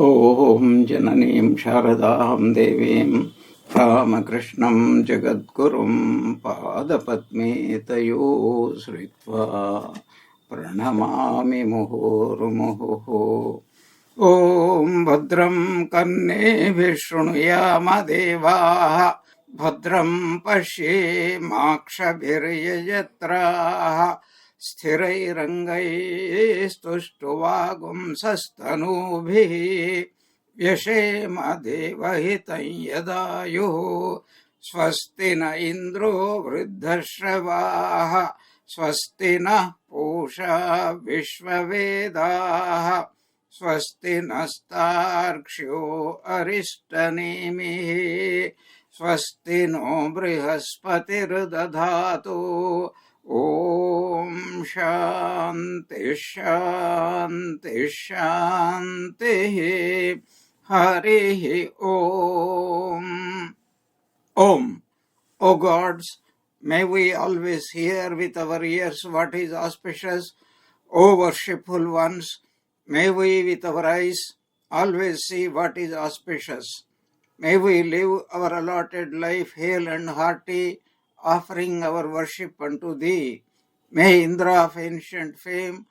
ॐ जननीं शारदां देवीं रामकृष्णं जगद्गुरुं पादपद्मे तयो श्रित्वा प्रणमामि मुहुर्मुहुः। ॐ भद्रं कर्णेभिः शृणुयाम देवाः भद्रं पश्येमाक्षभिर्यजत्राः स्थिरैरङ्गैस्तुष्टुवागुंसस्तनूभिः व्यशेम देवहितं यदायुः। स्वस्ति न इन्द्रो वृद्धश्रवाः स्वस्ति नः पूषा विश्ववेदाः स्वस्ति नस्तार्क्ष्यो अरिष्टनेमिः स्वस्ति नो बृहस्पतिर्दधातु। ॐ शान्ति शान्ति शान्तिः। हरिः ॐ। Om. O gods, may we always hear with our ears what is auspicious. O worshipful ones, may we with our eyes always see what is auspicious. May we live our allotted life hale and hearty, offering our worship unto Thee. May Indra of ancient fame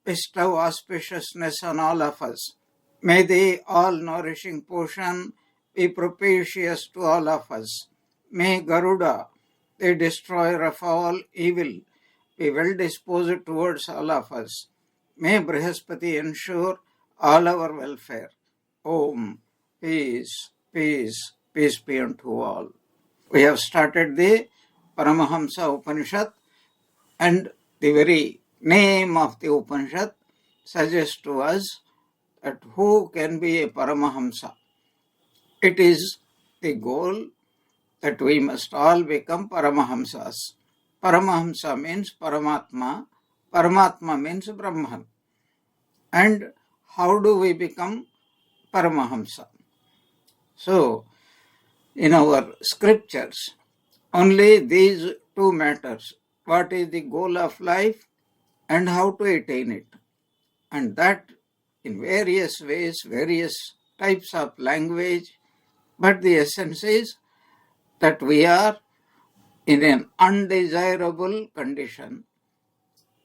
bestow auspiciousness on all of us. May the all-nourishing portion be propitious to all of us. May Garuda, the destroyer of all evil, be well disposed towards all of us. May Brihaspati ensure all our welfare. Om. Peace, peace, peace be unto all. We have started the Paramahamsa Upanishad, and the very name of the Upanishad suggests to us that who can be a Paramahamsa. It is the goal that we must all become Paramahamsas. Paramahamsa means Paramatma. Paramatma means Brahman. And how do we become Paramahamsa? So, in our scriptures, only these two matters. What is the goal of life and how to attain it? And that in various ways, various types of language. But the essence is that we are in an undesirable condition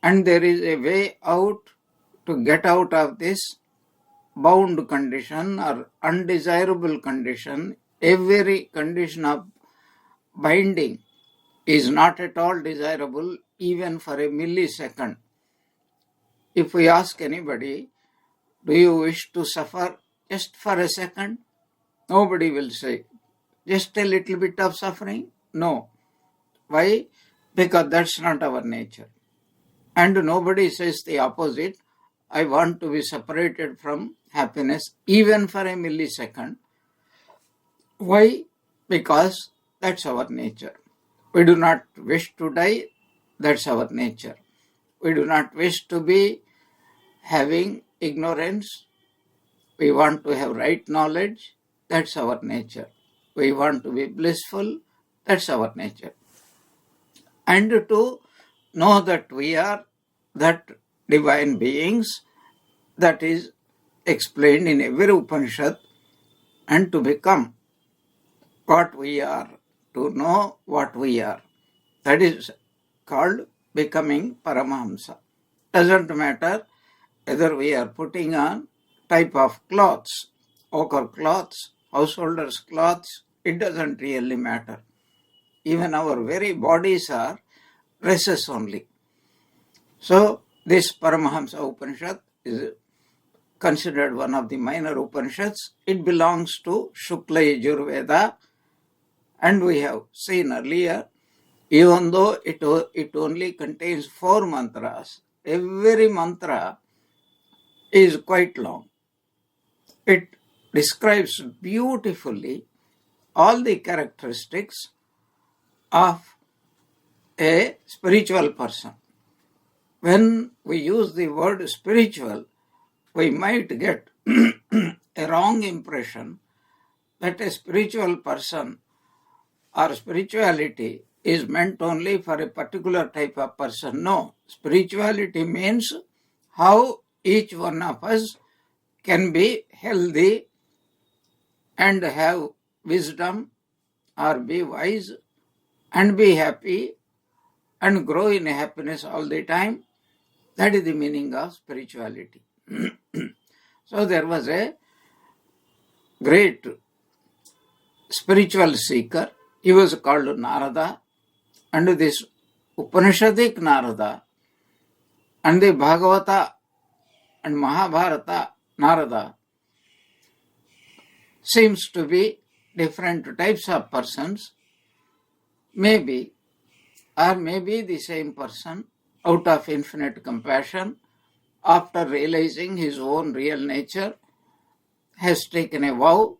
and there is a way out to get out of this bound condition or undesirable condition. Every condition of binding is not at all desirable even for a millisecond. If we ask anybody, do you wish to suffer just for a second? Nobody will say, just a little bit of suffering? No. Why? Because that's not our nature. And nobody says the opposite. I want to be separated from happiness even for a millisecond. Why? Because that's our nature. We do not wish to die. That's our nature. We do not wish to be having ignorance. We want to have right knowledge. That's our nature. We want to be blissful. That's our nature. And to know that we are that divine beings, that is explained in every Upanishad, and to become what we are, to know what we are. That is called becoming Paramahamsa. Doesn't matter whether we are putting on type of clothes, ochre cloths, householders' cloths, it doesn't really matter. Even our very bodies are dresses only. So, this Paramahamsa Upanishad is considered one of the minor Upanishads. It belongs to Shukla Yajurveda, and we have seen earlier, even though it only contains 4 mantras, every mantra is quite long. It describes beautifully all the characteristics of a spiritual person. When we use the word spiritual, we might get a wrong impression that a spiritual person or spirituality is meant only for a particular type of person. No, spirituality means how each one of us can be healthy and have wisdom or be wise and be happy and grow in happiness all the time. That is the meaning of spirituality. So there was a great spiritual seeker. He was called Narada, and this Upanishadic Narada and the Bhagavata and Mahabharata Narada seems to be different types of persons, maybe, or maybe the same person out of infinite compassion, after realizing his own real nature, has taken a vow,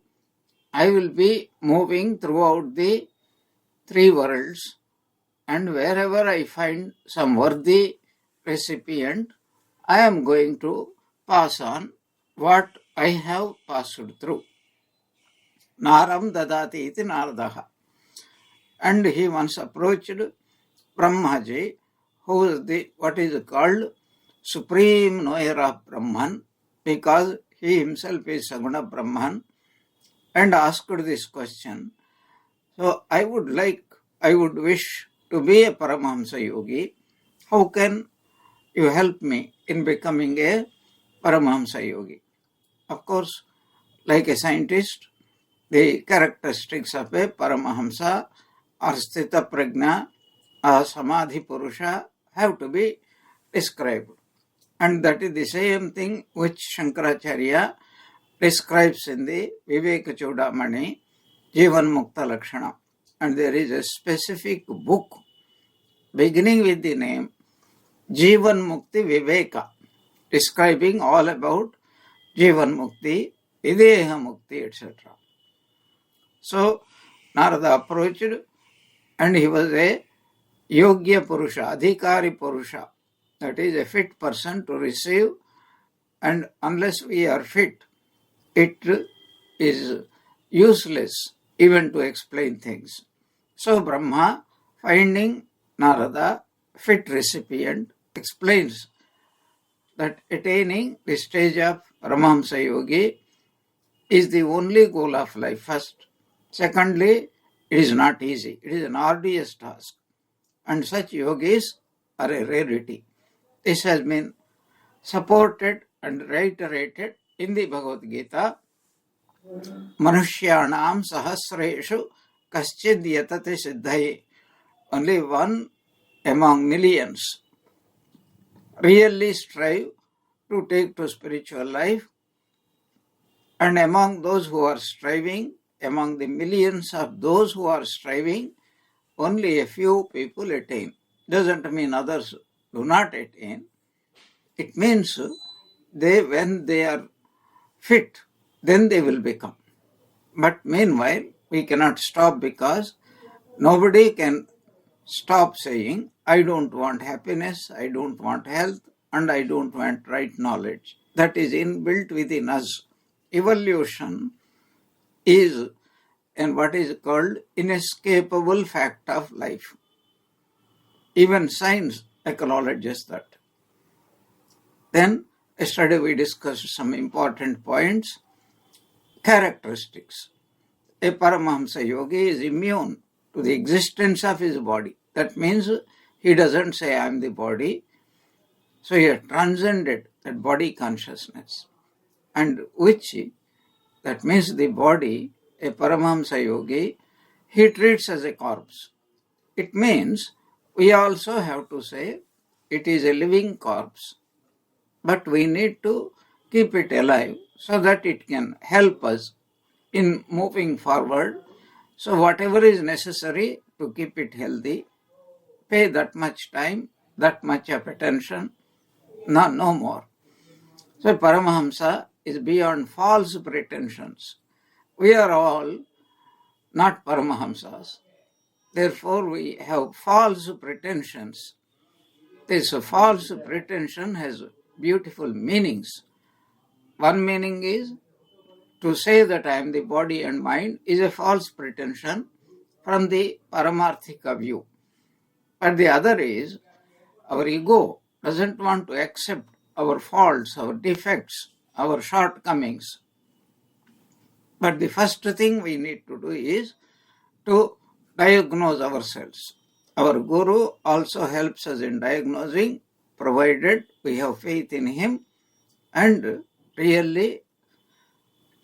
I will be moving throughout the three worlds, and wherever I find some worthy recipient, I am going to pass on what I have passed through. Naram dadati iti naradaha. And he once approached Brahmaji, who is what is called supreme knower of Brahman, because he himself is Saguna Brahman, and asked this question. So I would wish to be a Paramahamsa yogi. How can you help me in becoming a Paramahamsa yogi? Of course, like a scientist, the characteristics of a Paramahamsa or Sthita Prajna or Samadhi Purusha have to be described. And that is the same thing which Shankaracharya describes in the Viveka Chudamani, Jivan Mukta Lakshana. And there is a specific book beginning with the name Jivan Mukti Viveka, describing all about Jivan Mukti, Videha Mukti, etc. So Narada approached, and he was a Yogya Purusha, Adhikari Purusha, that is a fit person to receive, and unless we are fit, it is useless even to explain things. So Brahma, finding Narada fit recipient, explains that attaining the stage of Paramahamsa Yogi is the only goal of life first. Secondly, it is not easy. It is an arduous task. And such yogis are a rarity. This has been supported and reiterated in the Bhagavad Gita. Manushyanam sahasreshu kaschid yatate siddhaye. Only one among millions really strive to take to spiritual life, and among those who are striving, among the millions of those who are striving, only a few people attain. Doesn't mean others do not attain. It means when they are fit, then they will become. But meanwhile, we cannot stop, because nobody can stop saying, I don't want happiness, I don't want health, and I don't want right knowledge. That is inbuilt within us. Evolution is what is called inescapable fact of life. Even science acknowledges that. Then, yesterday we discussed some important points. Characteristics. A Paramahamsa yogi is immune to the existence of his body. That means he doesn't say, I am the body. So he has transcended that body consciousness. And that means the body, a Paramahamsa yogi, he treats as a corpse. It means we also have to say it is a living corpse, but we need to keep it alive so that it can help us in moving forward. So whatever is necessary to keep it healthy, pay that much time, that much of attention, no more. So Paramahamsa is beyond false pretensions. We are all not Paramahamsas. Therefore, we have false pretensions. This false pretension has beautiful meanings. One meaning is to say that I am the body and mind is a false pretension from the Paramarthika view. But the other is our ego doesn't want to accept our faults, our defects, our shortcomings. But the first thing we need to do is to diagnose ourselves. Our Guru also helps us in diagnosing, provided we have faith in him and really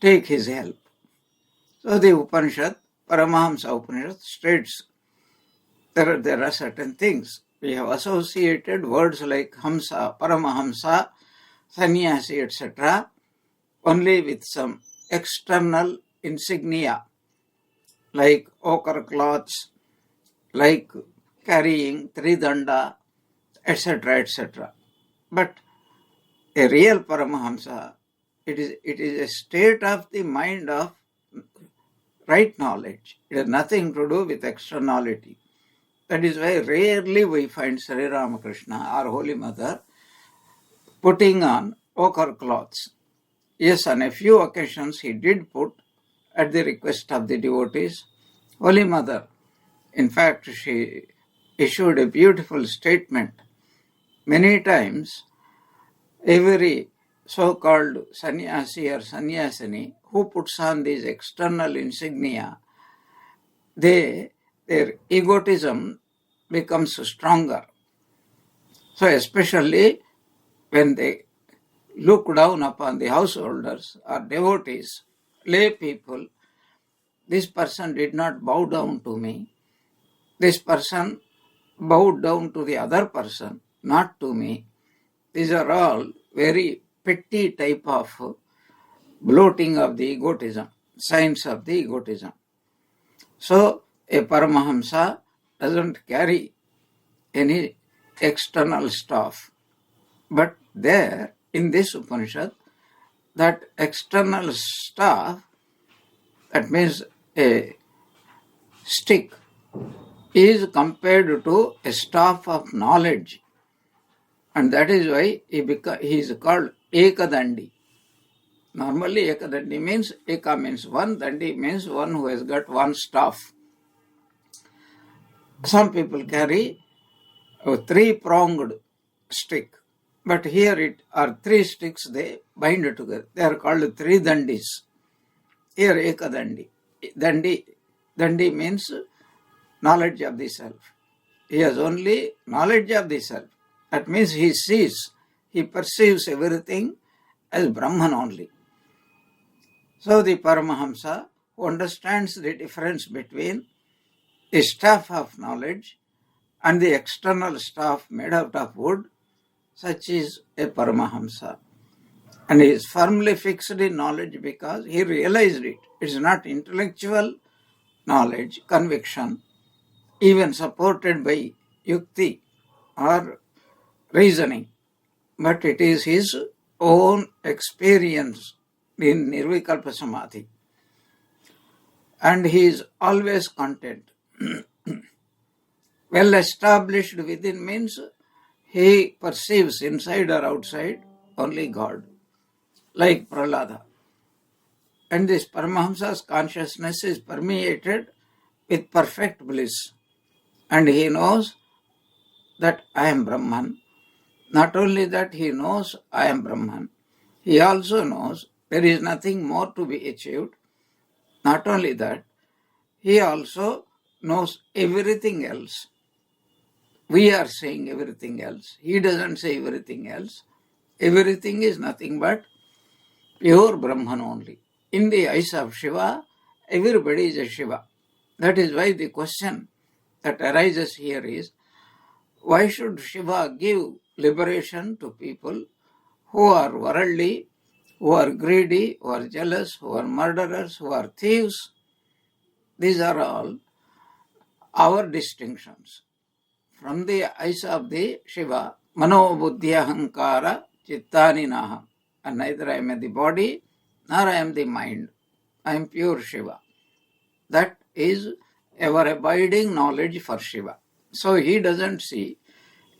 take his help. So the Upanishad, Paramahamsa Upanishad states there are certain things. We have associated words like Hamsa, Paramahamsa, Sannyasi, etc. only with some external insignia like ochre cloths, like carrying tridanda, etc., etc. But a real Paramahamsa, it is a state of the mind of right knowledge. It has nothing to do with externality. That is why rarely we find Sri Ramakrishna, our Holy Mother, putting on ochre cloths. Yes, on a few occasions he did put at the request of the devotees. Holy Mother, in fact, she issued a beautiful statement. Many times, every so-called sannyasi or sannyasini who puts on these external insignia, their egotism becomes stronger. So especially when they look down upon the householders or devotees, lay people, this person did not bow down to me. This person bowed down to the other person, not to me. These are all very petty type of bloating of the egotism, signs of the egotism. So a Paramahamsa doesn't carry any external stuff. But there, in this Upanishad, that external stuff, that means a stick, is compared to a staff of knowledge. And that is why he is called Ekadandi. Normally Ekadandi means, Eka means one, Dandi means one who has got one staff. Some people carry a three-pronged stick. But here it are three sticks they bind together. They are called three dandis. Here Ekadandi. Dandi means knowledge of the self. He has only knowledge of the self. That means he sees, he perceives everything as Brahman only. So the Paramahamsa, who understands the difference between the staff of knowledge and the external staff made out of wood, such is a Paramahamsa. And he is firmly fixed in knowledge because he realized it. It is not intellectual knowledge, conviction, even supported by yukti or reasoning, but it is his own experience in Nirvikalpa Samadhi. And he is always content. Well established within means he perceives inside or outside only God, like Prahlada. And this Paramahamsa's consciousness is permeated with perfect bliss. And he knows that I am Brahman. Not only that he knows I am Brahman, he also knows there is nothing more to be achieved. Not only that, he also knows everything else. We are saying everything else. He doesn't say everything else. Everything is nothing but pure Brahman only. In the eyes of Shiva, everybody is a Shiva. That is why the question that arises here is, why should Shiva give liberation to people who are worldly, who are greedy, who are jealous, who are murderers, who are thieves? These are all our distinctions. From the eyes of the Shiva, Mano Buddhi Ahankara Chittani Naham. And neither I am the body, nor I am the mind. I am pure Shiva. That is ever abiding knowledge for Shiva. So he doesn't see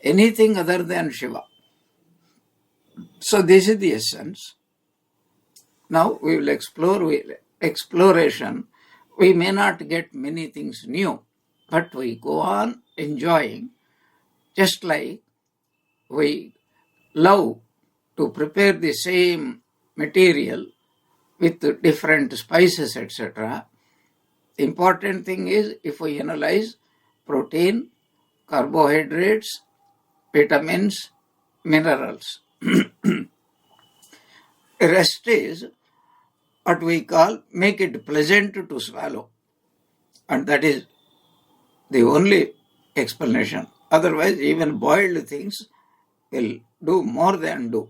anything other than Shiva. So this is the essence. Now we will explore exploration. We may not get many things new, but we go on enjoying, just like we love to prepare the same material with different spices, etc. The important thing is if we analyze protein, carbohydrates, vitamins, minerals. The rest is what we call make it pleasant to swallow. And that is the only explanation. Otherwise, even boiled things will do more than do.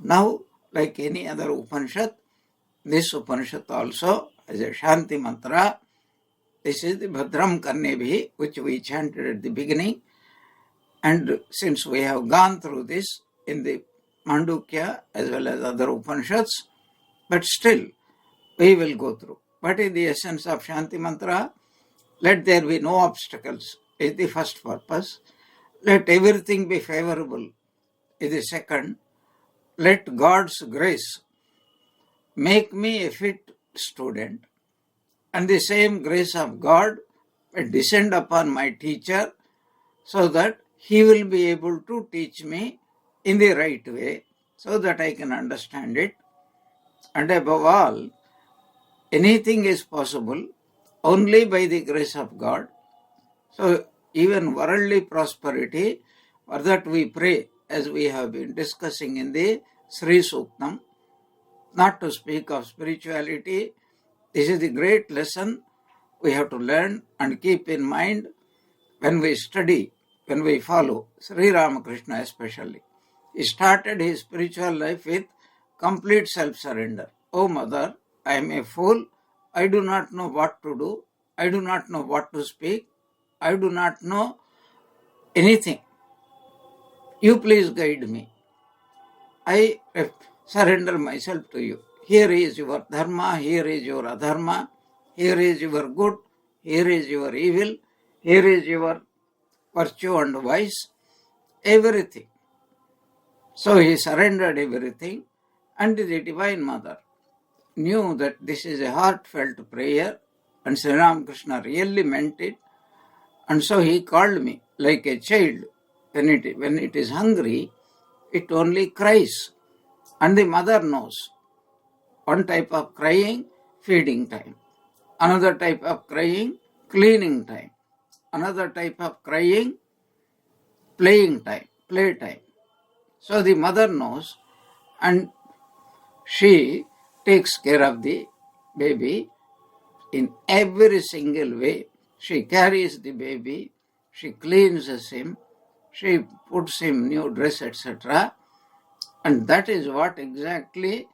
Now, like any other Upanishad, this Upanishad also has a Shanti mantra. This is the Bhadram Karnebhi, which we chanted at the beginning. And since we have gone through this in the Mandukya as well as other Upanishads, but still we will go through. What is the essence of Shanti mantra? Let there be no obstacles is the first purpose. Let everything be favorable is the second. Let God's grace make me a fit student, and the same grace of God will descend upon my teacher so that he will be able to teach me in the right way so that I can understand it. And above all, anything is possible only by the grace of God. So even worldly prosperity, for that we pray, as we have been discussing in the Sri Suktam, not to speak of spirituality. This is the great lesson we have to learn and keep in mind when we study, when we follow Sri Ramakrishna especially. He started his spiritual life with complete self-surrender. Oh mother, I am a fool. I do not know what to do. I do not know what to speak. I do not know anything. You please guide me. I surrender myself to you. Here is your dharma, here is your adharma, here is your good, here is your evil, here is your virtue and vice, everything. So he surrendered everything, and the Divine Mother knew that this is a heartfelt prayer and Sri Ramakrishna really meant it. And so he called me like a child. When it is hungry, it only cries. And the mother knows. One type of crying, feeding time. Another type of crying, cleaning time. Another type of crying, playing time, playtime. So the mother knows, and she takes care of the baby in every single way. She carries the baby, she cleanses him, she puts him new dress, etc. And that is what exactly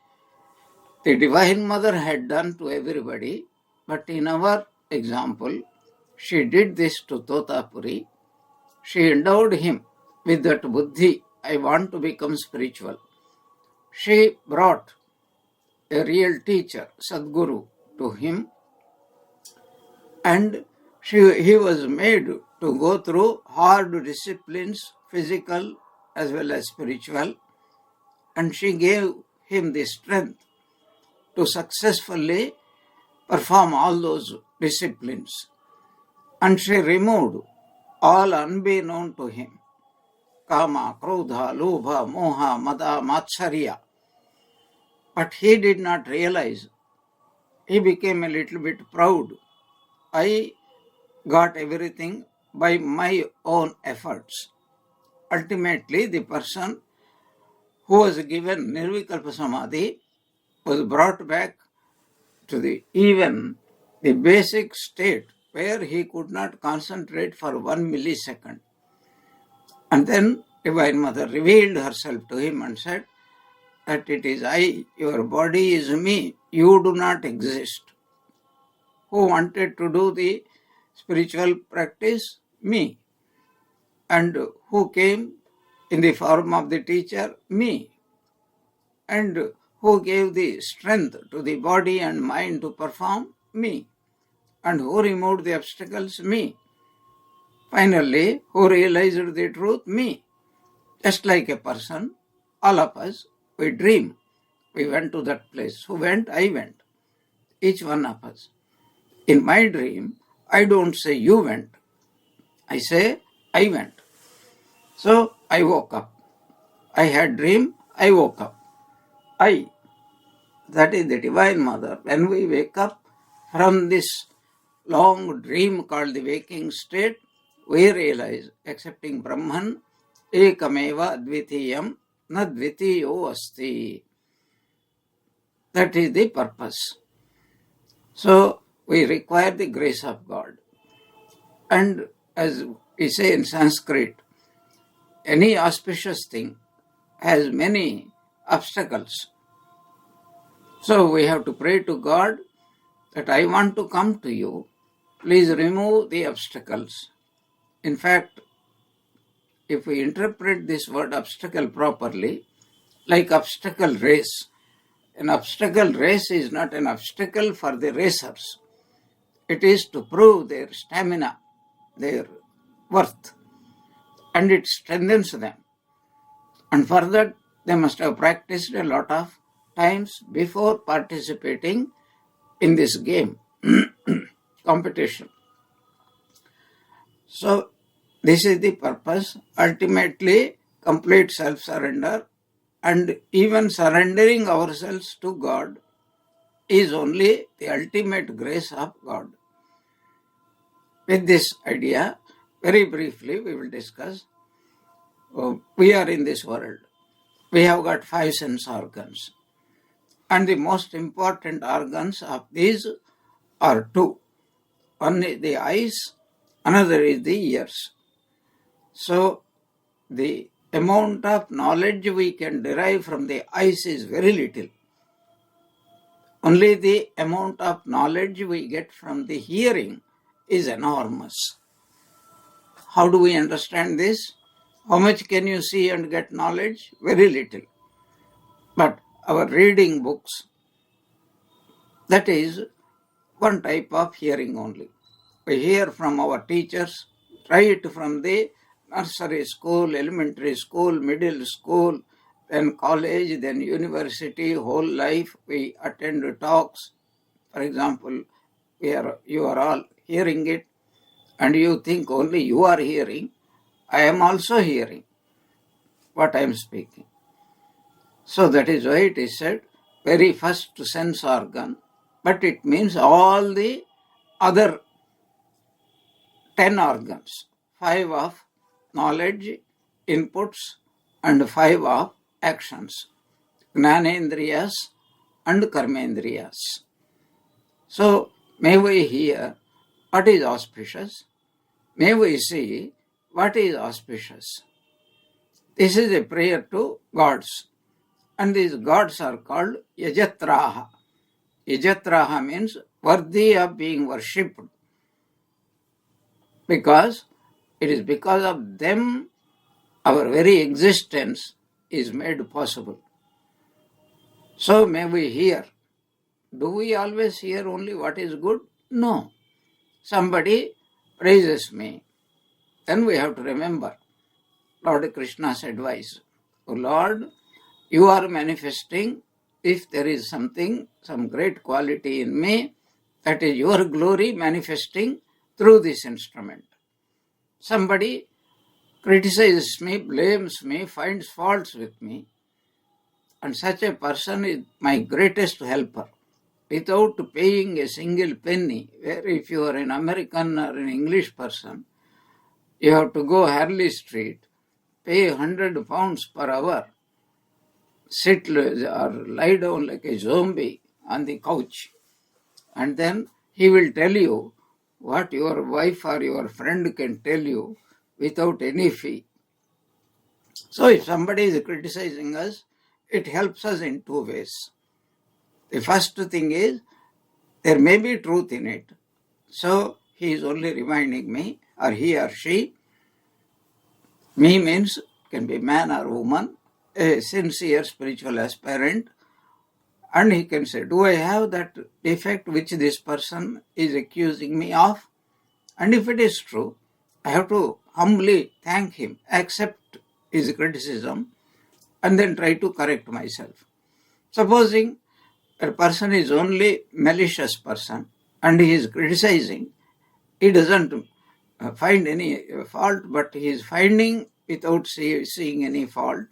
the Divine Mother had done to everybody. But in our example, she did this to Totapuri. She endowed him with that buddhi, I want to become spiritual. She brought a real teacher, Sadguru, to him, and he was made to go through hard disciplines, physical as well as spiritual, and she gave him the strength to successfully perform all those disciplines. And she removed all unbeknown to him, kama, krodha, lobha, moha, mada, matsarya. But he did not realize. He became a little bit proud. I got everything by my own efforts. Ultimately, the person who was given Nirvikalpa Samadhi was brought back to the basic state where he could not concentrate for 1 millisecond. And then Divine Mother revealed herself to him and said that it is I, your body is me, you do not exist. Who wanted to do the spiritual practice? Me. And who came in the form of the teacher? Me. And who gave the strength to the body and mind to perform? Me. And who removed the obstacles? Me. Finally, who realized the truth? Me. Just like a person, all of us, we dream. We went to that place. Who went? I went. Each one of us. In my dream, I don't say you went. I say I went. So I woke up. I had dream, I woke up. I, that is the Divine Mother, when we wake up from this long dream called the waking state, we realize, accepting Brahman, ekameva advitiyam na dvitiyo asti. That is the purpose. So, we require the grace of God. And as we say in Sanskrit, any auspicious thing has many obstacles. So, we have to pray to God that I want to come to you. Please remove the obstacles. In fact, if we interpret this word obstacle properly, like obstacle race, an obstacle race is not an obstacle for the racers. It is to prove their stamina, their worth, and it strengthens them. And for that, they must have practiced a lot of times before participating in this game, competition. So, this is the purpose, ultimately complete self-surrender, and even surrendering ourselves to God is only the ultimate grace of God. With this idea, very briefly we will discuss. We are in this world. We have got 5 sense organs. And the most important organs of these are 2. One is the eyes, another is the ears. So, the amount of knowledge we can derive from the eyes is very little. Only the amount of knowledge we get from the hearing is enormous. How do we understand this? How much can you see and get knowledge? Very little. But our reading books, that is one type of hearing only. We hear from our teachers, right from the nursery school, elementary school, middle school, then college, then university, whole life. We attend talks. For example, you are all hearing it, and you think only you are hearing. I am also hearing what I am speaking. So that is why it is said, very first sense organ, but it means all the other 10 organs, 5 of knowledge, inputs, and 5 of actions, Gnanendriyas and Karmendriyas. So, may we hear what is auspicious, may we see what is auspicious. This is a prayer to gods, and these gods are called Yajatraha. Yajatraha means worthy of being worshipped, because it is because of them our very existence is made possible. So may we hear. Do we always hear only what is good? No. Somebody praises me. Then we have to remember Lord Krishna's advice. Oh Lord, you are manifesting, if there is something, some great quality in me, that is your glory manifesting through this instrument. Somebody criticizes me, blames me, finds faults with me, and such a person is my greatest helper, without paying a single penny. Where if you are an American or an English person, you have to go Harley Street, pay £100 per hour, sit or lie down like a zombie on the couch, and then he will tell you what your wife or your friend can tell you without any fee. So if somebody is criticizing us, it helps us in 2 ways. The first thing is, there may be truth in it. So he is only reminding me, or he or she, me means can be man or woman, a sincere spiritual aspirant, and he can say, do I have that defect which this person is accusing me of? And if it is true, I have to humbly thank him, accept his criticism, and then try to correct myself. Supposing a person is only malicious person and he is criticizing, he doesn't find any fault, but he is finding without seeing any fault,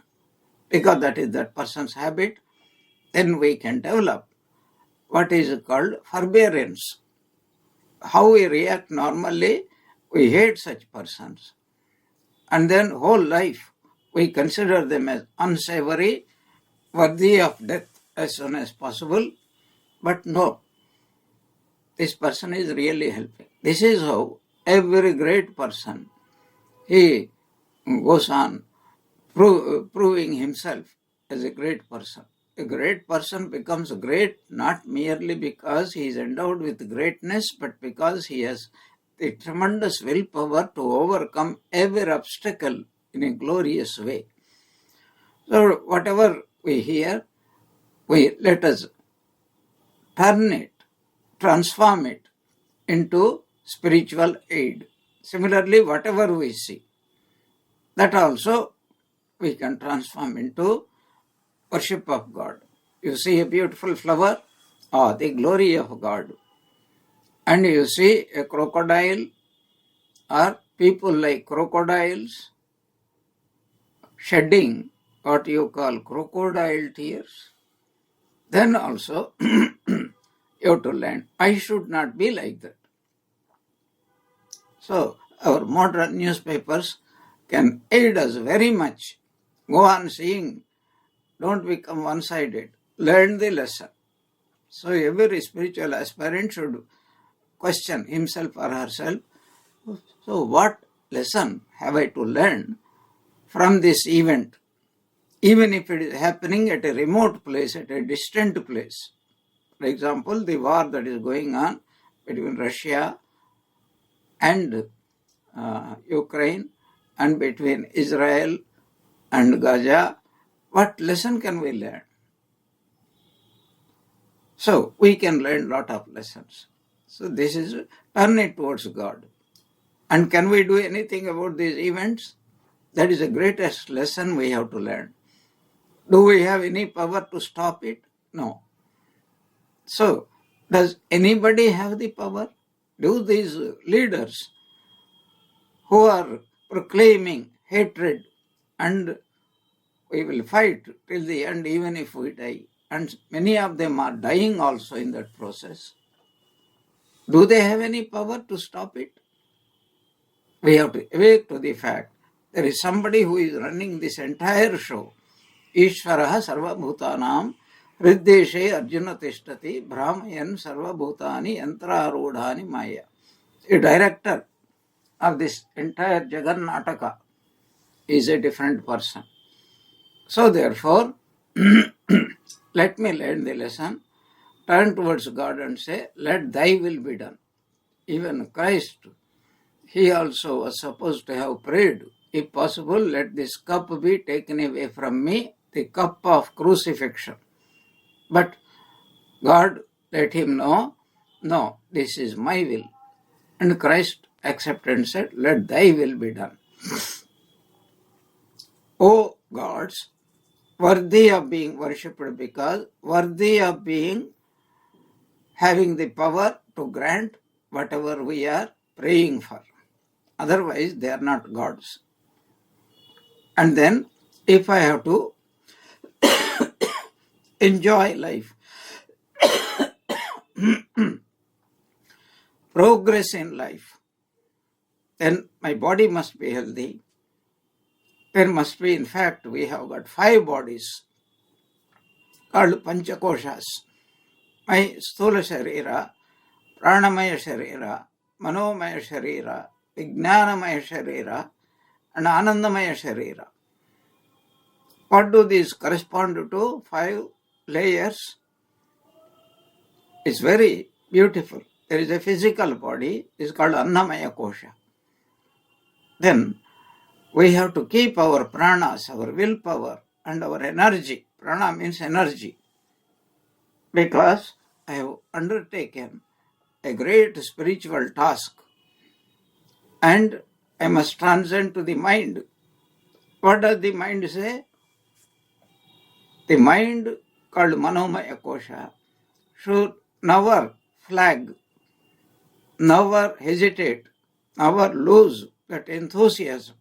because that is that person's habit. then we can develop what is called forbearance. How we react normally, we hate such persons. And then whole life, we consider them as unsavory, worthy of death as soon as possible. But no, this person is really helping. This is how every great person, he goes on proving himself as a great person. A great person becomes great not merely because he is endowed with greatness, but because he has the tremendous willpower to overcome every obstacle in a glorious way. So whatever we hear, let us turn it, transform it into spiritual aid. Similarly, whatever we see, that also we can transform into worship of God. You see a beautiful flower, the glory of God. And you see a crocodile or people like crocodiles shedding what you call crocodile tears, then also you have to learn, I should not be like that. So our modern newspapers can aid us very much. Go on seeing, don't become one-sided, learn the lesson. So every spiritual aspirant should question himself or herself, so what lesson have I to learn from this event, even if it is happening at a remote place, at a distant place. For example, the war that is going on between Russia and Ukraine and between Israel and Gaza, what lesson can we learn? So we can learn a lot of lessons. So this is turn it towards God. And can we do anything about these events? That is the greatest lesson we have to learn. Do we have any power to stop it? No. So, does anybody have the power? Do these leaders who are proclaiming hatred and we will fight till the end even if we die, and many of them are dying also in that process, do they have any power to stop it? We have to awake to the fact there is somebody who is running this entire show. Ishvaraha sarvabhutanam hriddeshe arjuna tishtati brahmayan sarvabhutani yantrarudhani maya. The director of this entire Jagannataka is a different person. So therefore, let me learn the lesson, turn towards God and say, let thy will be done. Even Christ, he also was supposed to have prayed, if possible, let this cup be taken away from me, the cup of crucifixion. But God let him know, no, this is my will. And Christ accepted and said, let thy will be done. O gods, worthy of being worshipped because worthy of being having the power to grant whatever we are praying for. Otherwise, they are not gods. And then, if I have to enjoy life, progress in life, then my body must be healthy. There must be, in fact, we have got 5 bodies called Panchakoshas. My Sthula Sharira, Pranamaya Sharira, Manomaya Sharira, Vijnanamaya Sharira, and Anandamaya Sharira. What do these correspond to? 5 layers. It's very beautiful. There is a physical body, it's called Annamaya Kosha. Then we have to keep our pranas, our willpower, and our energy. Prana means energy. Because I have undertaken a great spiritual task and I must transcend to the mind. What does the mind say? The mind, called Manomaya Kosha, should never flag, never hesitate, never lose that enthusiasm.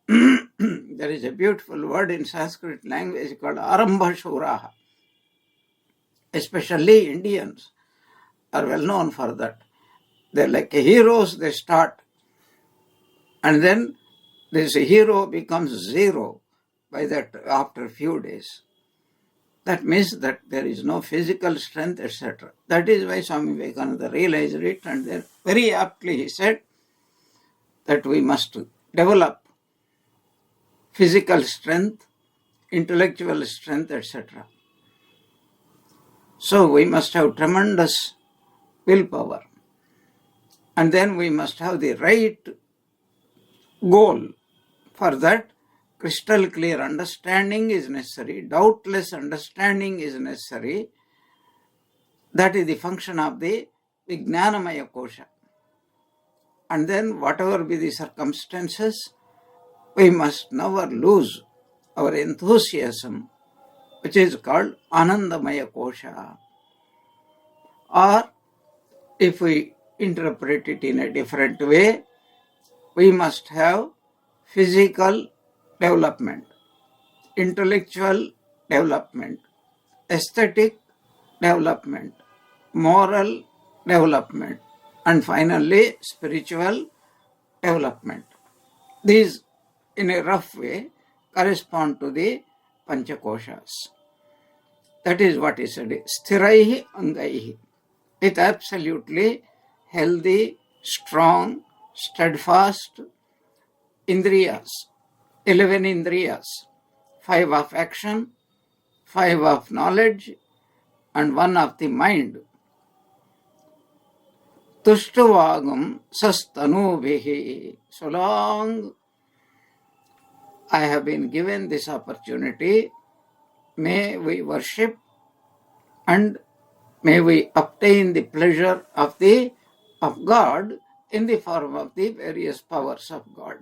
There is a beautiful word in Sanskrit language called Arambha Shuraha. especially Indians, are well known for that. They're like heroes, they start. And then this hero becomes zero by that after a few days. That means that there is no physical strength, etc. That is why Swami Vivekananda realized it, and then very aptly he said that we must develop physical strength, intellectual strength, etc. So we must have tremendous willpower. And then we must have the right goal. For that, crystal clear understanding is necessary, doubtless understanding is necessary. That is the function of the Vijnanamaya Kosha. And then whatever be the circumstances, we must never lose our enthusiasm, which is called Anandamaya Kosha. Or if we interpret it in a different way, we must have physical development, intellectual development, aesthetic development, moral development, and finally spiritual development. These, in a rough way, correspond to the Panchakoshas. That is what is said, Sthiraihi Angaihi, with absolutely healthy, strong, steadfast Indriyas, 11 Indriyas, 5 of action, 5 of knowledge, and 1 of the mind. Tushtavagam sastanubihi. So long I have been given this opportunity, may we worship and may we obtain the pleasure of God in the form of the various powers of God.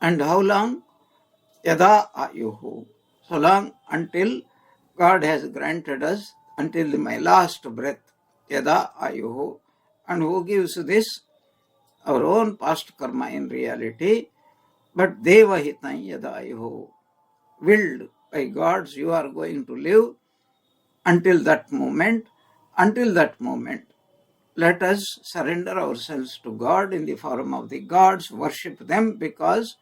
And how long? Yada ayuhu. So long until God has granted us, until my last breath. Yada ayuhu. And who gives this? Our own past karma in reality. But deva hitam yada ayuhu. Willed by gods, you are going to live until that moment. Until that moment, let us surrender ourselves to God in the form of the gods, worship them because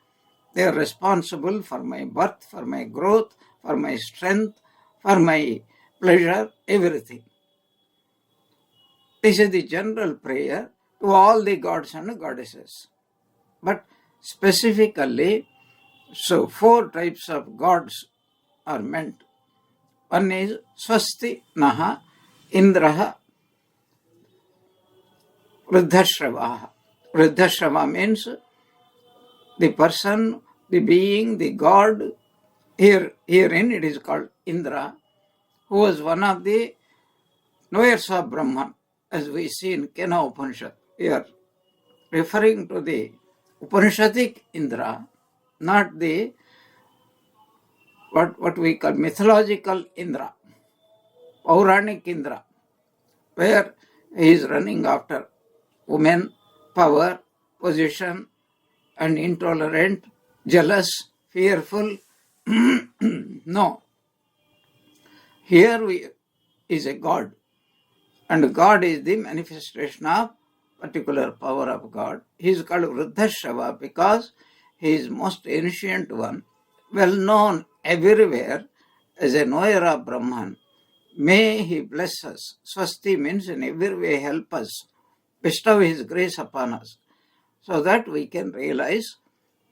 they are responsible for my birth, for my growth, for my strength, for my pleasure, everything. This is the general prayer to all the gods and goddesses. But specifically, so 4 types of gods are meant. One is Swasti Naha Indraha Vruddhashravaha. Vruddhashrava means the person, the being, the god. Herein it is called Indra, who was one of the knowers of Brahman, as we see in Kena Upanishad. We are referring to the Upanishadic Indra, not the what we call mythological Indra, Pauranic Indra, where he is running after women, power, position, and intolerant, jealous, fearful. No. Here is a God, and God is the manifestation of particular power of God. He is called Vruddhashrava because he is most ancient one, well known everywhere as a knower of Brahman. May he bless us. Swasti means in every way help us, bestow his grace upon us, so that we can realize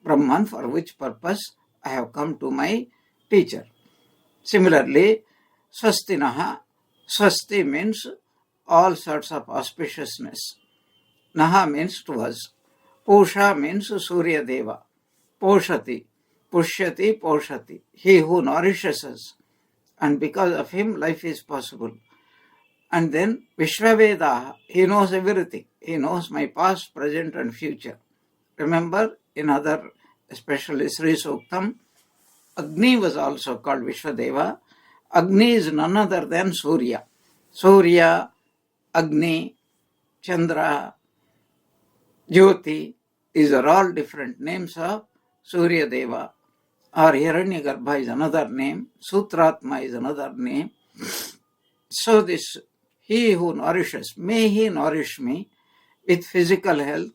Brahman, for which purpose I have come to my teacher. Similarly, Swastinaha, Swasti means all sorts of auspiciousness. Naha means to us. Pusha means Surya Deva. Poshati, Pushyati, Poshati. He who nourishes us. And because of him, life is possible. And then Vishwaveda, he knows everything. He knows my past, present, and future. Remember, in other, especially Sri Suktam, Agni was also called Vishwadeva. Agni is none other than Surya. Surya, Agni, Chandra, Jyoti, these are all different names of Surya Deva. Or Hiranyagarbha is another name, Sutratma is another name. So this, he who nourishes, may he nourish me with physical health,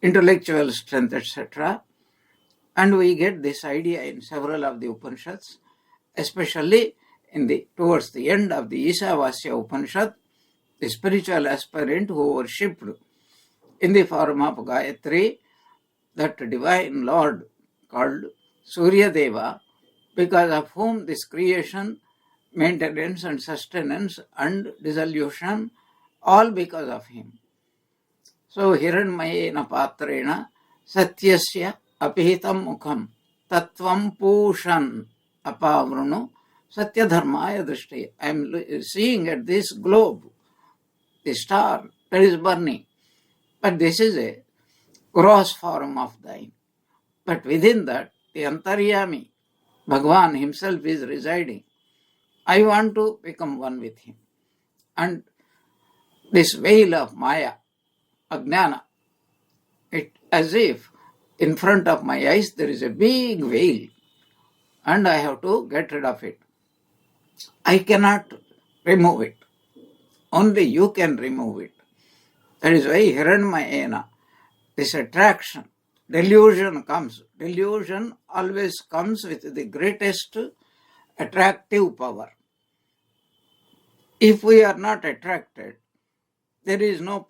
intellectual strength, etc. And we get this idea in several of the Upanishads, especially towards the end of the Isavasya Upanishad, the spiritual aspirant who worshipped in the form of Gayatri, that divine Lord called Surya Deva, because of whom this creation, maintenance and sustenance and dissolution, all because of him. So Hiranmayena Patrena Satyasya Apihitam Mukham Tattvam Pushan Apavrunu Satya Dharmaya Drishti. I am seeing at this globe, the star that is burning. But this is a gross form of thine. But within that, the Antaryami, Bhagavan himself is residing. I want to become one with him. And this veil of Maya, Ajnana, it as if in front of my eyes there is a big veil and I have to get rid of it. I cannot remove it. Only you can remove it. That is why Hiranmayena, this attraction, delusion comes. Delusion always comes with the greatest attractive power. If we are not attracted, there is no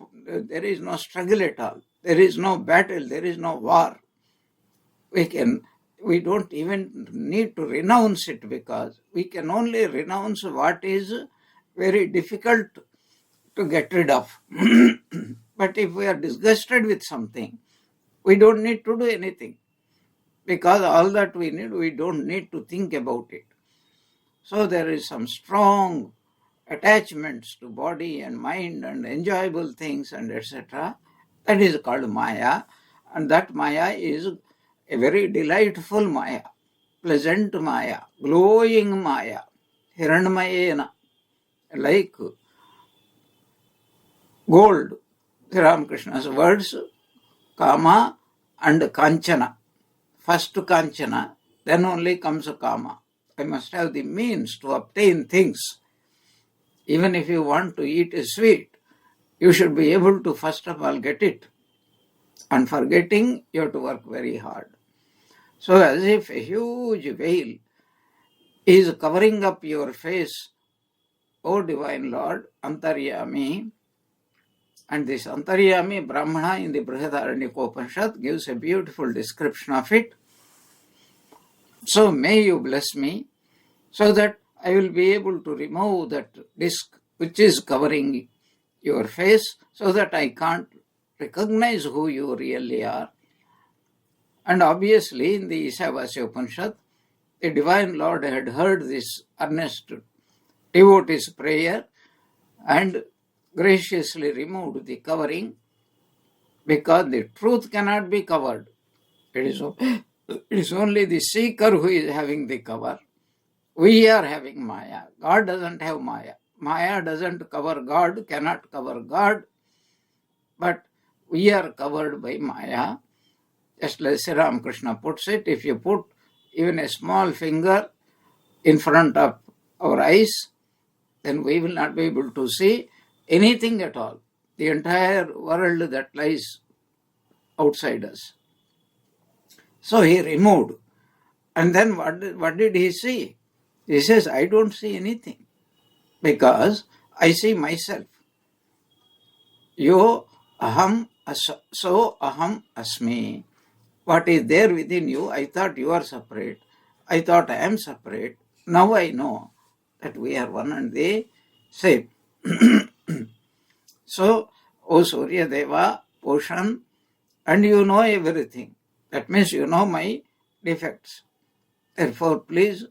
struggle at all. There is no battle. There is no war. We don't even need to renounce it, because we can only renounce what is very difficult to get rid of. But if we are disgusted with something, we don't need to do anything, because all that we need, we don't need to think about it. So there is some strong attachments to body and mind and enjoyable things and etc. That is called Maya, and that Maya is a very delightful Maya, pleasant Maya, glowing Maya, Hiranmayena, like gold. Sri Ramakrishna's words, Kama and Kanchana. First Kanchana, then only comes Kama. I must have the means to obtain things. Even if you want to eat a sweet, you should be able to first of all get it. And for getting, you have to work very hard. So as if a huge veil is covering up your face, O Divine Lord, Antaryami. And this Antaryami, Brahmana in the Brihadaranyaka gives a beautiful description of it. So may you bless me, so that I will be able to remove that disc which is covering your face, so that I can't recognize who you really are. And obviously in the Isavasya Upanishad, the Divine Lord had heard this earnest devotee's prayer and graciously removed the covering, because the truth cannot be covered. It is only the seeker who is having the cover. We are having Maya. God doesn't have Maya. Maya doesn't cover God, cannot cover God. But we are covered by Maya. Just like Sri Ramakrishna puts it, if you put even a small finger in front of our eyes, then we will not be able to see anything at all. The entire world that lies outside us. So he removed. And then what did he see? He says, I don't see anything, because I see myself. Yo aham so aham asmi. What is there within you? I thought you are separate. I thought I am separate. Now I know that we are one and the same. So, O Surya Deva, Poshan, and you know everything. That means you know my defects. Therefore, please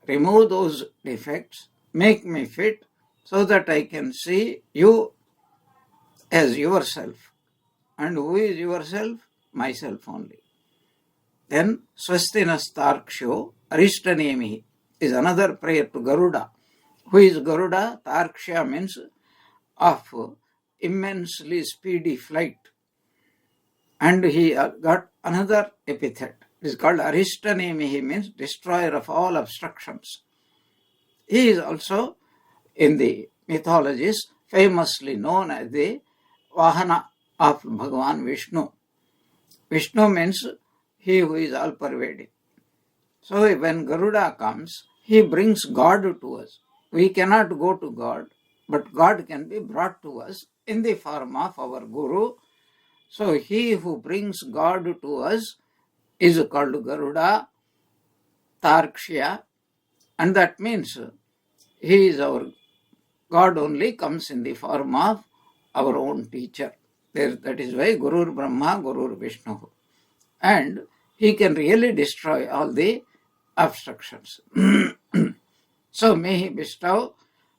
remove those defects, make me fit, so that I can see you as yourself. And who is yourself? Myself only. Then, Swastinas Tarksho Arishtanemihi is another prayer to Garuda. Who is Garuda? Tarksha means of immensely speedy flight. And he got another epithet. It is called Arishtanemihi, means destroyer of all obstructions. He is also in the mythologies famously known as the Vahana of Bhagavan Vishnu. Vishnu means he who is all pervading. So when Garuda comes, he brings God to us. We cannot go to God, but God can be brought to us in the form of our Guru. So he who brings God to us is called Garuda, Tarkshya, and that means he is our God only comes in the form of our own teacher. That is why Guru Brahma, Guru Vishnu. And he can really destroy all the obstructions. So may he bestow,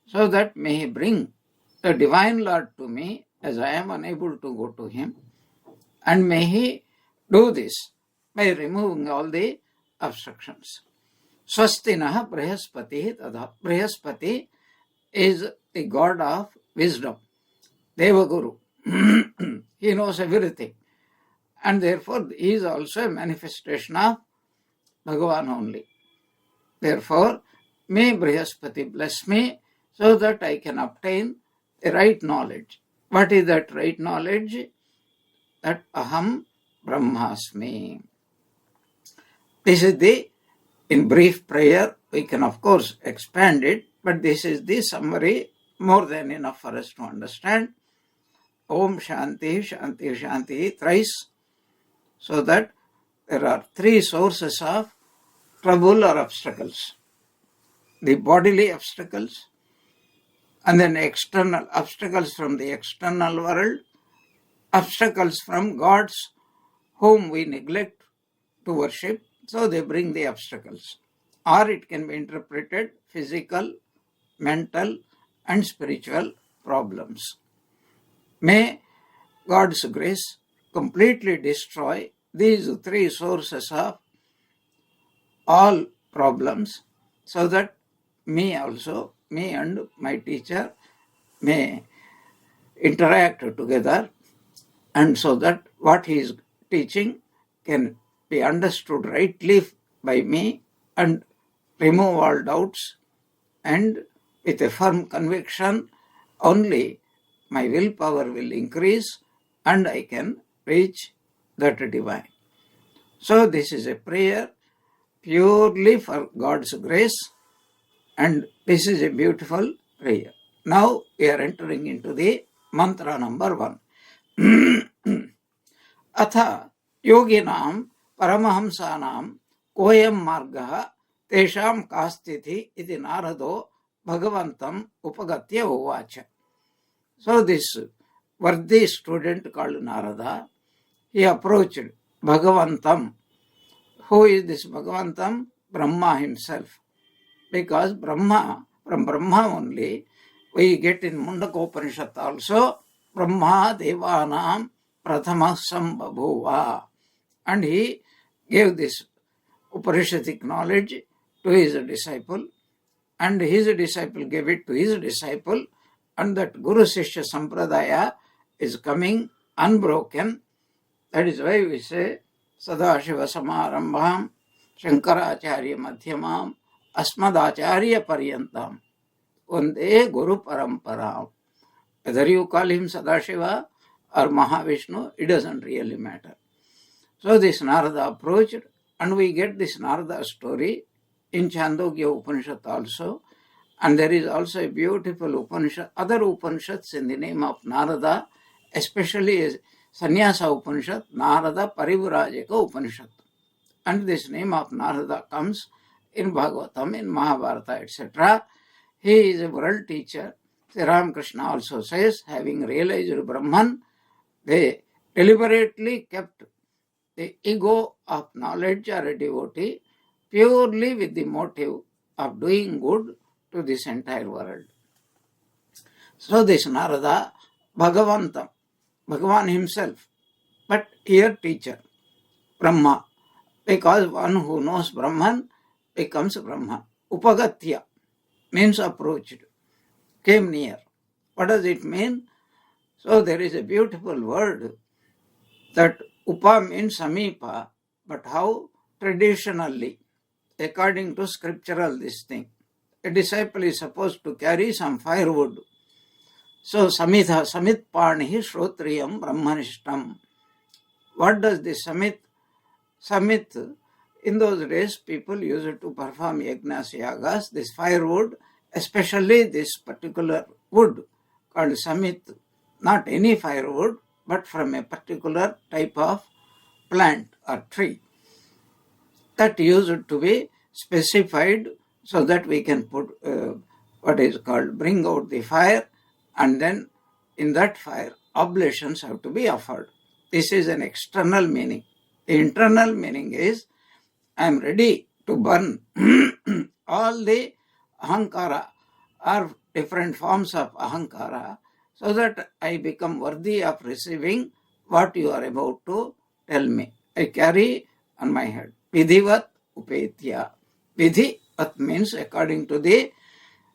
so that may he bring the Divine Lord to me as I am unable to go to him. And may he do this by removing all the obstructions. Swastinaha Brihaspati Tadha. Brihaspati is the god of wisdom, Devaguru. He knows everything. And therefore, he is also a manifestation of Bhagavan only. Therefore, may Brihaspati bless me so that I can obtain the right knowledge. What is that right knowledge? That Aham Brahmasmi. This is the, in brief prayer, we can of course expand it, but this is the summary, more than enough for us to understand. Om Shanti, Shanti, Shanti, thrice, so that there are three sources of trouble or obstacles. The bodily obstacles, and then external obstacles from the external world, obstacles from gods whom we neglect to worship, so they bring the obstacles. Or it can be interpreted physical, mental, and spiritual problems. May God's grace completely destroy these three sources of all problems, so that me and my teacher may interact together, and so that what he is teaching can be understood rightly by me and remove all doubts, and with a firm conviction only my willpower will increase and I can reach that divine. So this is a prayer purely for God's grace, and this is a beautiful prayer. Now we are entering into the mantra number 1. Atha yoginam paramahamsanam koyam margah tesham kastithi iti narado bhagavantam upagatya uvacha. So this worthy student called Narada, he approached Bhagavantam. Who is this Bhagavantam? Brahma himself. Because Brahma, from Brahma only, we get in Mundaka Upanishad also, Brahma Devanam Prathama Sambhabhuva. And he gave this Upanishadic knowledge to his disciple, and his disciple gave it to his disciple, and that Guru Sishya Sampradaya is coming unbroken. That is why we say Sadashiva Samarambham Shankaracharya Madhyamam Asmadacharya Paryantam Vande Guru Paramparam. Whether you call him Sadashiva or Mahavishnu, it doesn't really matter. So this Narada approached, and we get this Narada story in Chandogya Upanishad also. And there is also a beautiful Upanishad, other Upanishads in the name of Narada, especially Sannyasa Upanishad, Narada Parivrajaka Upanishad. And this name of Narada comes in Bhagavatam, in Mahabharata, etc. He is a world teacher. Sri Ramakrishna also says, having realized Brahman, they deliberately kept the ego of knowledge or a devotee purely with the motive of doing good to this entire world. So this Narada, Bhagavantam, Bhagavan himself, but here teacher, Brahma, because one who knows Brahman becomes Brahman. Upagatya means approached, came near. What does it mean? So there is a beautiful word that Upa means Samipa, but how traditionally, according to scriptural this thing. a disciple is supposed to carry some firewood. So, samit panihi shrotriyam brahmanishtam. What does the samit? Samit, in those days, people used it to perform yajnas, yagas. This firewood, especially this particular wood called samit, not any firewood, but from a particular type of plant or tree, that used to be specified so that we can put bring out the fire, and then in that fire oblations have to be offered. This is an external meaning. The internal meaning is, I am ready to burn all the ahankara or different forms of ahankara, so that I become worthy of receiving what you are about to tell me. I carry on my head. Vidhivat upetya. Vidhivat means according to the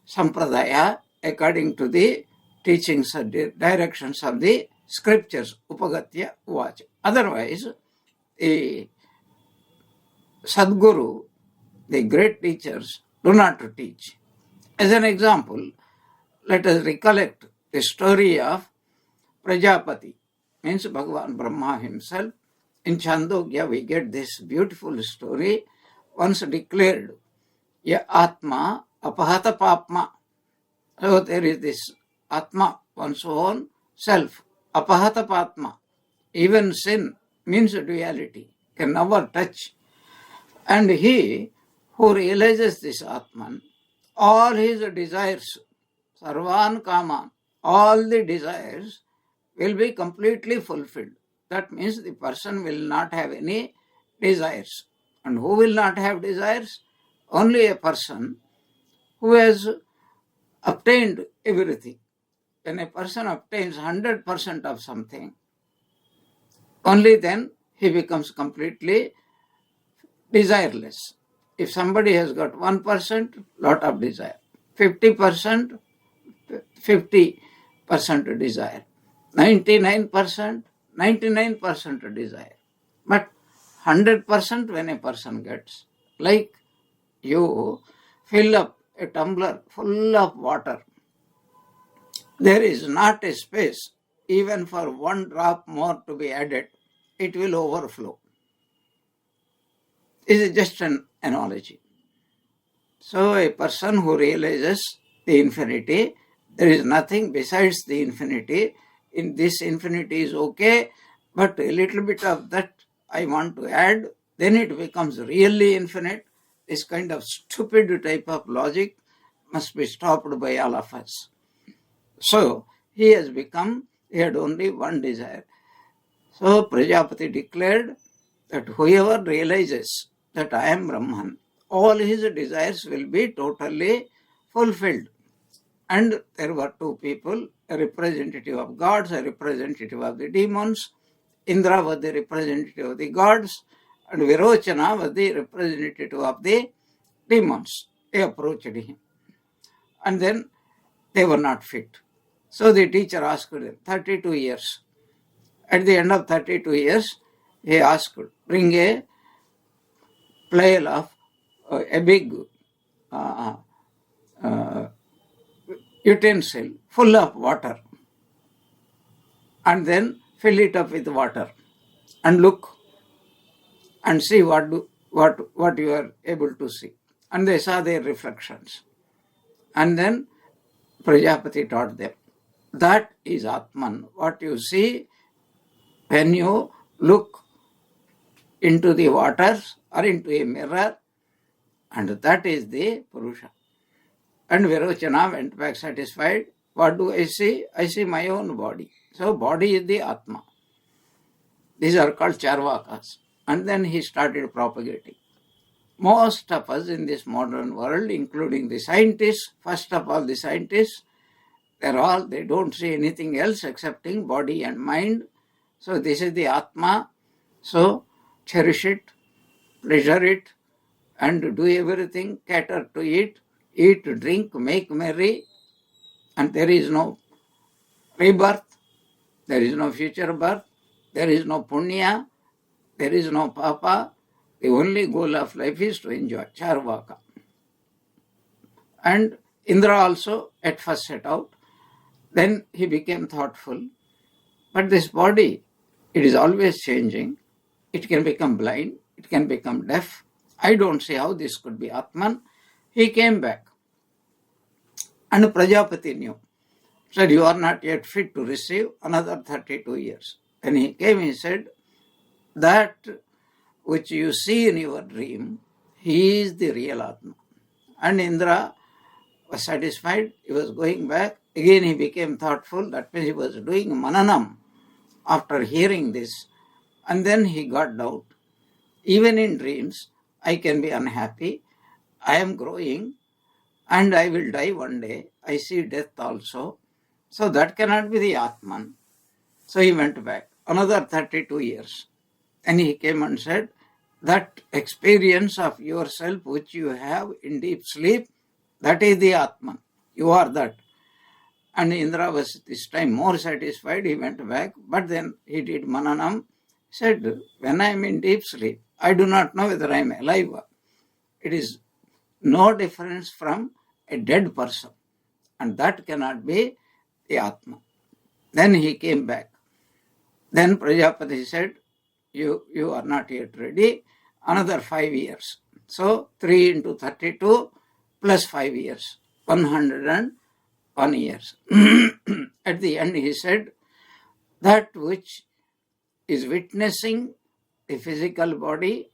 sampradaya, according to the teachings and the directions of the scriptures. Upagatya uvacha. Otherwise, the Sadguru, the great teachers, do not teach. As an example, let us recollect the story of Prajapati, means Bhagavan Brahma himself. In Chandogya, we get this beautiful story, once declared, Ya Atma apahata papma. So there is this Atma, one's own self, apahata papma. Even sin means duality, can never touch. And he who realizes this Atman, all his desires, sarvan kaman, all the desires will be completely fulfilled. That means the person will not have any desires. And who will not have desires? Only a person who has obtained everything. When a person obtains 100% of something, only then he becomes completely desireless. If somebody has got 1%, lot of desire. 50%, 50% desire. 99%, 99% desire. But 100% when a person gets, like you fill up a tumbler full of water, there is not a space even for one drop more to be added. It will overflow. This is just an analogy. So a person who realizes the infinity, there is nothing besides the infinity. In this infinity is okay, but a little bit of that I want to add, then it becomes really infinite. This kind of stupid type of logic must be stopped by all of us. So he had only one desire. So Prajapati declared that whoever realizes that I am Brahman, all his desires will be totally fulfilled. And there were two people, a representative of gods, a representative of the demons. Indra was the representative of the gods, and Virochana was the representative of the demons. They approached him. And then they were not fit. So the teacher asked them, 32 years. At the end of 32 years, he asked, bring a pail of a big utensil full of water, and then fill it up with water and look and see what you are able to see. And they saw their reflections. And then Prajapati taught them, that is Atman. What you see when you look into the waters or into a mirror, and that is the Purusha. And Virochana went back satisfied. What do I see? I see my own body. So body is the Atma. These are called Charvakas. And then he started propagating. Most of us in this modern world, including the scientists, first of all the scientists, they don't see anything else excepting body and mind. So this is the Atma. So cherish it, pleasure it, and do everything, cater to it, eat, drink, make merry, and there is no rebirth, there is no future birth, there is no punya, there is no papa. The only goal of life is to enjoy, charvaka. And Indra also at first set out. Then he became thoughtful. But this body, it is always changing. It can become blind. It can become deaf. I don't see how this could be Atman. He came back. And Prajapati knew. Said, you are not yet fit to receive another 32 years. When he came, he said, that which you see in your dream, he is the real Atma. And Indra was satisfied. He was going back. Again he became thoughtful. That means he was doing mananam after hearing this. And then he got doubt. Even in dreams, I can be unhappy. I am growing and I will die one day. I see death also. So that cannot be the Atman. So he went back. Another 32 years. And he came and said, that experience of yourself which you have in deep sleep, that is the Atman. You are that. And Indra was this time more satisfied. He went back. But then he did mananam. Said, when I am in deep sleep, I do not know whether I am alive. It is no difference from a dead person. And that cannot be the Atma. Then he came back. Then Prajapati said, you are not yet ready. Another 5 years. So 3 into 32 plus 5 years. 101 years. At the end he said, that which is witnessing the physical body,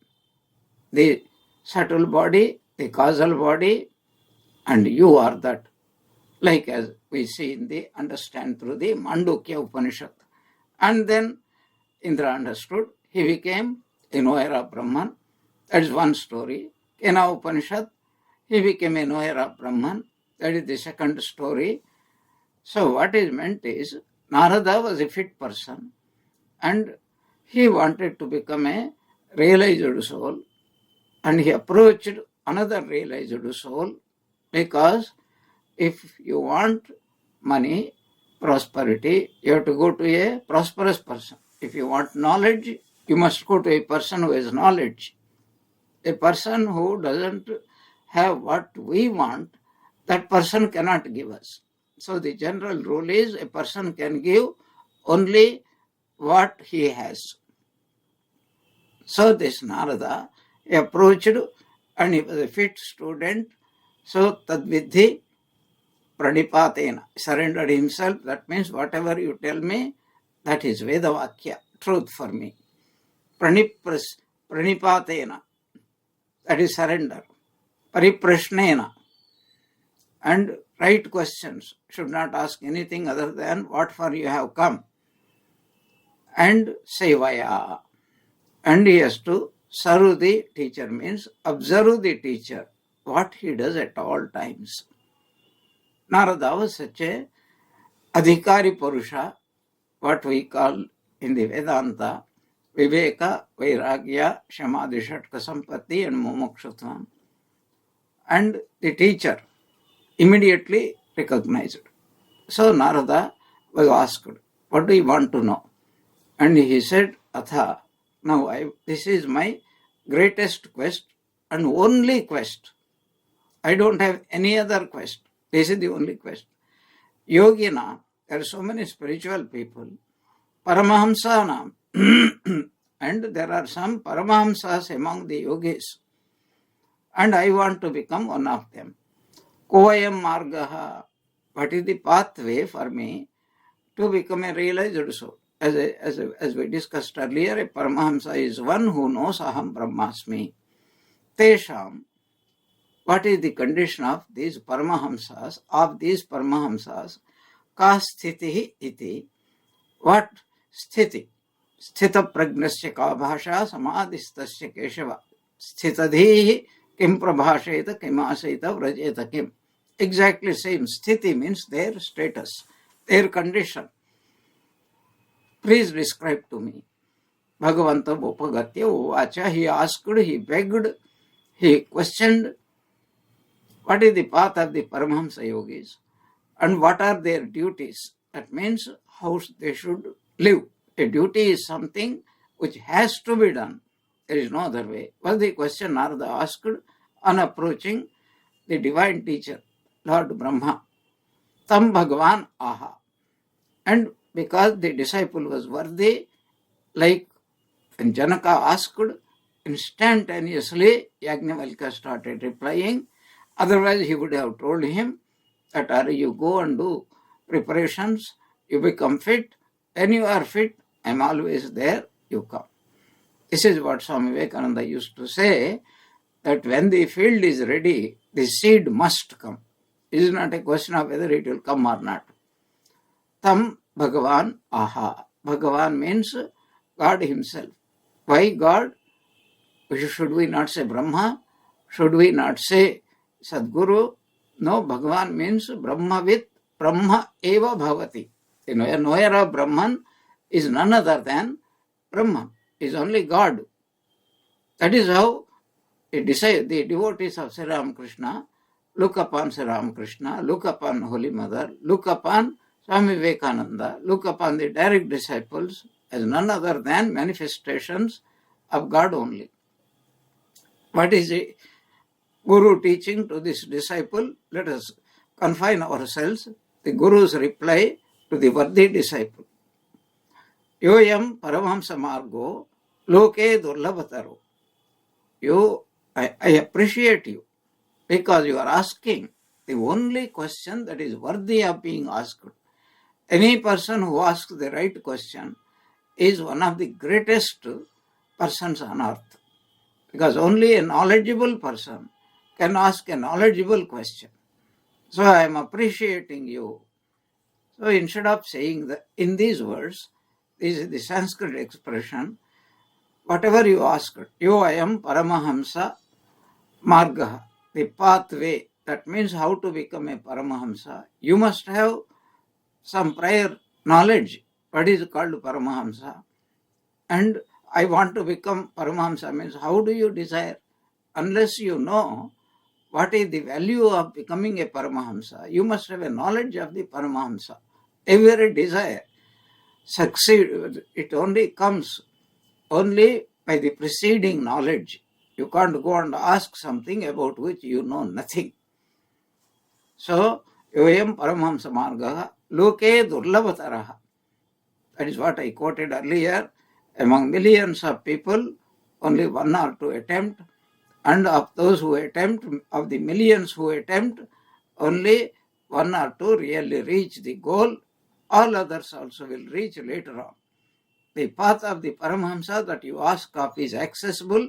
the subtle body, the causal body, and you are that. Like as we see in the understand through the Mandukya Upanishad. And then Indra understood. He became a knower of Brahman. That is one story. Kena Upanishad, he became a knower of Brahman. That is the second story. So what is meant is, Narada was a fit person and he wanted to become a realized soul, and he approached another realized soul, because if you want money, prosperity, you have to go to a prosperous person. If you want knowledge, you must go to a person who has knowledge. A person who doesn't have what we want, that person cannot give us. So the general rule is, a person can give only what he has. So this Narada, he approached and he was a fit student. So tadvidhi pranipatena, surrendered himself. That means whatever you tell me, that is Vedavakya, truth for me. Pranipatena, that is surrender. Pariprashnena, and right questions. Should not ask anything other than what for you have come. And sevaya, and he has to serve the teacher, means observe the teacher, what he does at all times. Narada was such a adhikari purusha, what we call in the Vedanta, viveka, vairagya, shamadhi, shatka sampatti and mumukshutvam. And the teacher immediately recognized. So Narada was asked, what do you want to know? And he said, Atha, now this is my greatest quest and only quest. I don't have any other quest. This is the only quest. Yogina, there are so many spiritual people. Paramahamsa and there are some Paramahamsas among the yogis. And I want to become one of them. Koyam margaha, what is the pathway for me to become a realized soul? As we discussed earlier, a Paramahamsa is one who knows Aham Brahmasmi. Tesham, what is the condition of these Paramahamsas? Ka sthitihi iti. What sthiti? Sthita pragnasya ka bhasha samadhistasya keshava. Sthitadhihi kim prabhasheta kim aseta vrajeta kim. Exactly same. Sthiti means their status, their condition. Please describe to me. Bhagavanta Upagatya Uvacha, he asked, he begged, he questioned, what is the path of the Paramahamsa yogis and what are their duties? That means how they should live. A duty is something which has to be done. There is no other way. Was the question Narada asked on approaching the divine teacher. Lord Brahma. Tam Bhagavan aha. And because the disciple was worthy, like when Janaka asked, instantaneously Yajnavalkya started replying. Otherwise, he would have told him that you go and do preparations, you become fit. When you are fit, I am always there, you come. This is what Swami Vivekananda used to say, that when the field is ready, the seed must come. It is not a question of whether it will come or not. Tam Bhagavan aha. Bhagavan means God himself. Why God? Should we not say Brahma? Should we not say Sadguru? No, Bhagavan means Brahmavit, Brahma eva bhavati. A knower of Brahman is none other than Brahman, is only God. That is how the devotees of Sri Ramakrishna look upon Sri Ramakrishna, look upon Holy Mother, look upon Swami Vivekananda, look upon the direct disciples as none other than manifestations of God only. What is the Guru teaching to this disciple? Let us confine ourselves. The Guru's reply to the worthy disciple. Yoyam Paramahamsa Margo Loke Durlabhataro. I appreciate you because you are asking the only question that is worthy of being asked. Any person who asks the right question is one of the greatest persons on earth. Because only a knowledgeable person can ask a knowledgeable question. So I am appreciating you. So instead of saying that in these words, this is the Sanskrit expression, whatever you ask, I am Paramahamsa Margaha, the pathway. That means how to become a Paramahamsa. You must have some prior knowledge, what is called Paramahamsa. And I want to become Paramahamsa means how do you desire? Unless you know what is the value of becoming a Paramahamsa, you must have a knowledge of the Paramahamsa. Every desire succeed, it only comes only by the preceding knowledge. You can't go and ask something about which you know nothing. So, Yoyam Paramahamsa Margaha Loke Durlabhataraha. That is what I quoted earlier. Among millions of people, only one or two attempt, and of those who attempt, of the millions who attempt, only one or two really reach the goal. All others also will reach later on. The path of the Paramahamsa that you ask of is accessible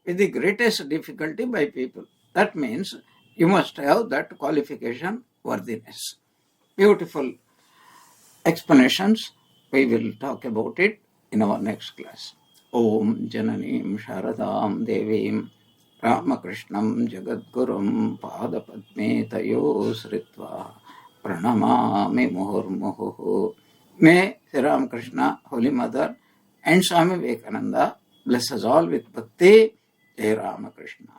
with the greatest difficulty by people. That means you must have that qualification, worthiness. Beautiful explanations. We will talk about it in our next class. Om Jananim Sharadam Devim Ramakrishnam Jagadgurum Padapadme Tayo Sritva Pranamami Muhurmuhu. May Sri Ramakrishna, Holy Mother, and Swami Vivekananda bless us all with Bhakti. Jai Ramakrishna.